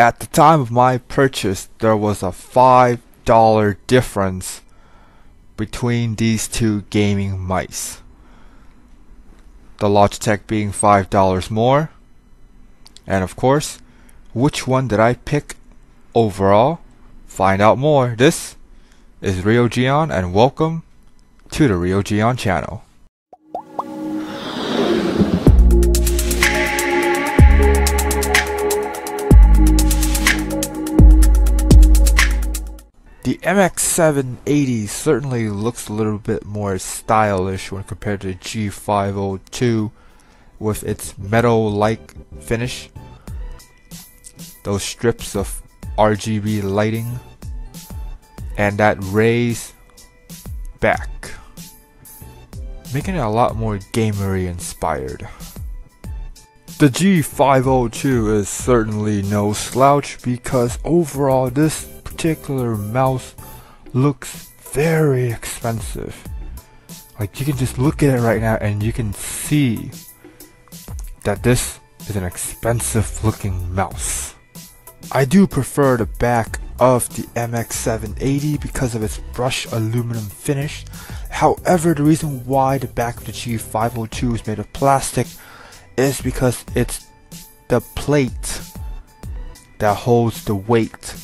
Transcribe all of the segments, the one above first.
At the time of my purchase, there was a $5 difference between these two gaming mice. The Logitech being $5 more. And of course, which one did I pick overall? Find out more. This is RioGeon, and welcome to the RioGeon channel. The MX780 certainly looks a little bit more stylish when compared to the G502 with its metal-like finish, those strips of RGB lighting, and that raised back, making it a lot more gamery inspired. The G502 is certainly no slouch because overall this particular mouse looks very expensive. Like, you can just look at it right now and you can see that this is an expensive looking mouse. I do prefer the back of the MX780 because of its brushed aluminum finish. However, the reason why the back of the G502 is made of plastic is because it's the plate that holds the weight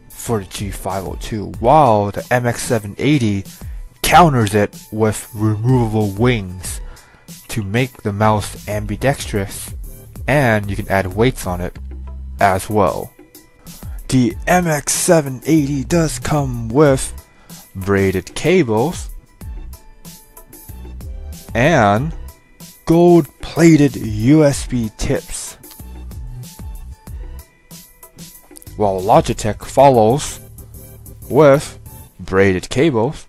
for the G502, while the MX780 counters it with removable wings to make the mouse ambidextrous, and you can add weights on it as well. The MX780 does come with braided cables and gold-plated USB tips, while Logitech follows with braided cables,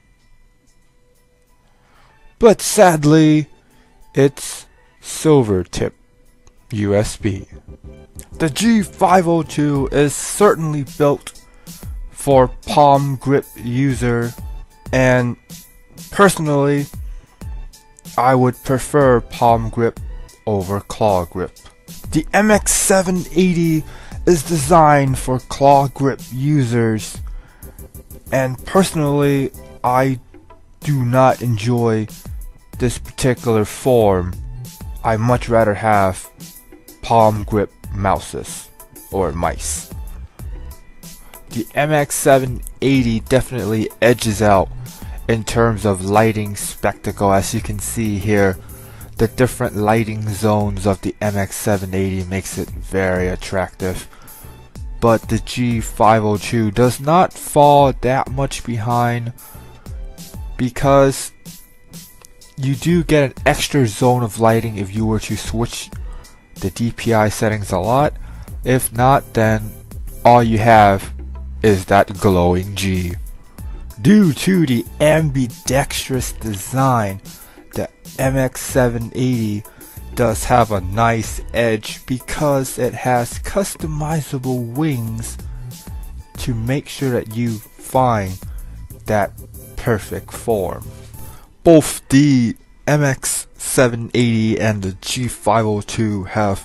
but sadly it's silver tip USB. The G502 is certainly built for palm grip user, and personally I would prefer palm grip over claw grip. The MX780 is designed for claw grip users, and personally I do not enjoy this particular form. I much rather have palm grip mouses or mice. The MX780 definitely edges out in terms of lighting spectacle. As you can see here, the different lighting zones of the MX780 makes it very attractive. But the G502 does not fall that much behind because you do get an extra zone of lighting if you were to switch the DPI settings a lot. If not, then all you have is that glowing G. Due to the ambidextrous design, the MX780 does have a nice edge because it has customizable wings to make sure that you find that perfect form. Both the MX780 and the G502 have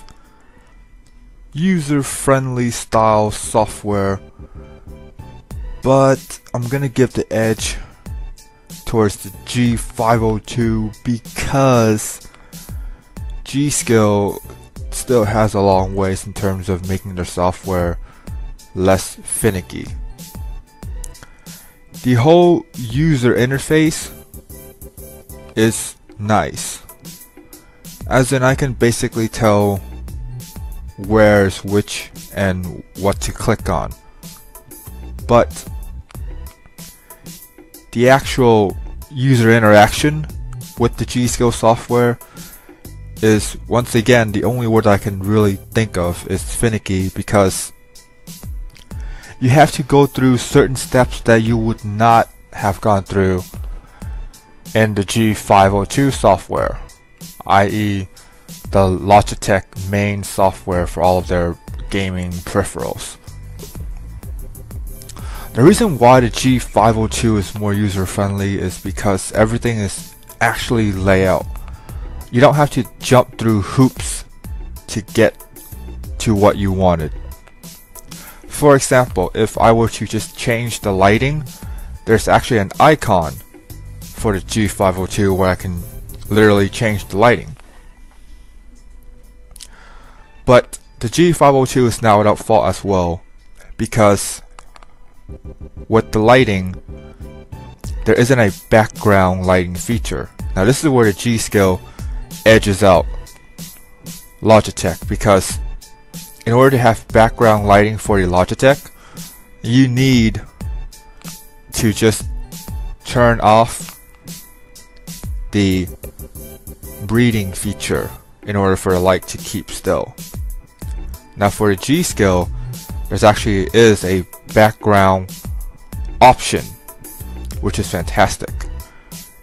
user-friendly style software, but I'm gonna give the edge towards the G502 because G.Skill still has a long ways in terms of making their software less finicky. The whole user interface is nice, as in I can basically tell where's which and what to click on, but the actual user interaction with the G.Skill software is, once again, the only word I can really think of is finicky, because you have to go through certain steps that you would not have gone through in the G502 software, i.e. the Logitech main software for all of their gaming peripherals. The reason why the G502 is more user friendly is because everything is actually laid out. You don't have to jump through hoops to get to what you wanted. For example, if I were to just change the lighting, there's actually an icon for the G502 where I can literally change the lighting. But the G502 is now without fault as well, because with the lighting, there isn't a background lighting feature. Now this is where the G.Skill edges out Logitech, because in order to have background lighting for your Logitech, you need to just turn off the breathing feature in order for the light to keep still. Now for the G.Skill, there's actually is a background option, which is fantastic.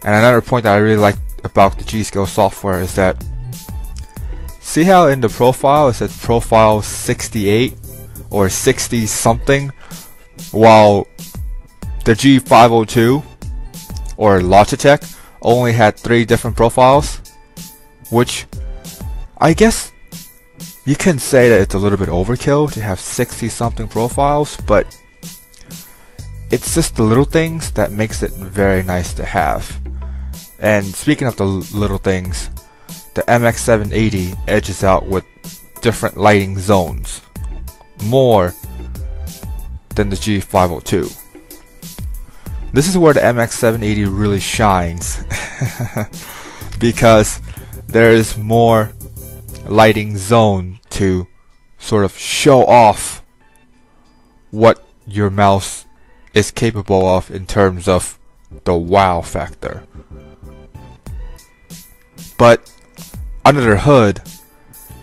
And another point that I really like about the G.Skill software is that, see how in the profile it says profile 68 or 60 something, while the G502 or Logitech only had 3 different profiles, which I guess you can say that it's a little bit overkill to have 60 something profiles, but it's just the little things that makes it very nice to have. And speaking of the little things, the MX780 edges out with different lighting zones more than the G502. This is where the MX780 really shines because there is more lighting zone to sort of show off what your mouse is capable of in terms of the wow factor. But under the hood,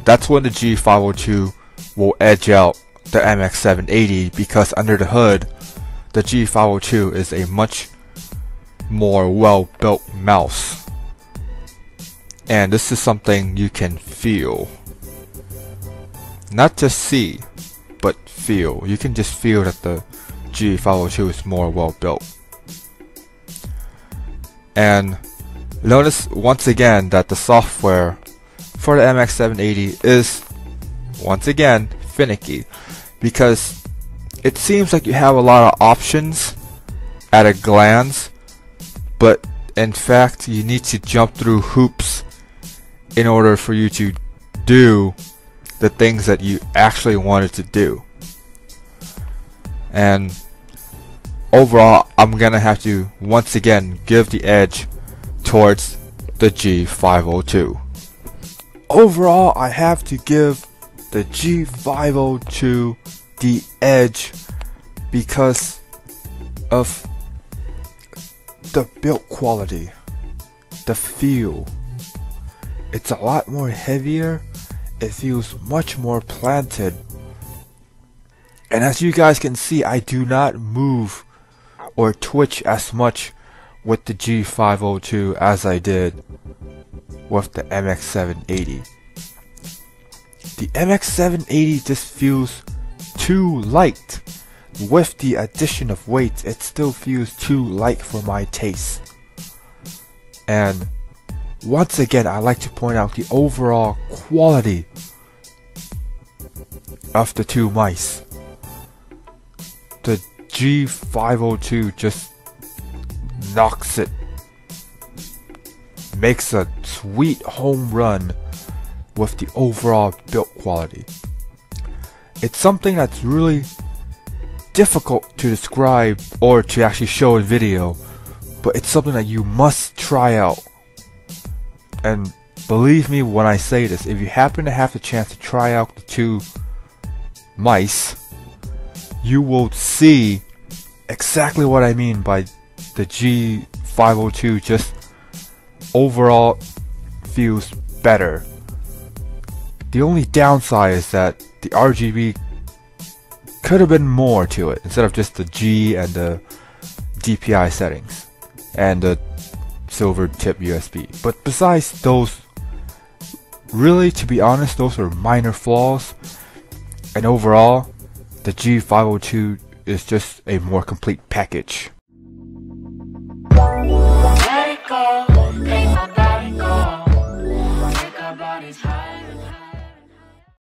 that's when the G502 will edge out the MX780, because under the hood, the G502 is a much more well-built mouse. And this is something you can feel. Not just see, but feel. You can just feel that the G502 is more well-built. And notice once again that the software for the MX780 is once again finicky, because it seems like you have a lot of options at a glance, but in fact you need to jump through hoops in order for you to do the things that you actually wanted to do. And overall, I'm gonna have to once again give the edge towards the G502. Overall, I have to give the G502 the edge because of the build quality, the feel. It's a lot more heavier, it feels much more planted, and as you guys can see, I do not move or twitch as much with the G502 as I did with the MX780. The MX780 just feels too light. With the addition of weight, it still feels too light for my taste. And once again, I like to point out the overall quality of the two mice. The G502 just knocks it, makes a sweet home run with the overall build quality. It's something that's really difficult to describe or to actually show in video, but it's something that you must try out. And believe me when I say this, if you happen to have the chance to try out the two mice, you will see exactly what I mean by the G502 just overall feels better. The only downside is that the RGB could have been more to it instead of just the G and the DPI settings and the silver tip USB. But besides those, really, to be honest, those are minor flaws, and overall the G502 is just a more complete package. Let it go.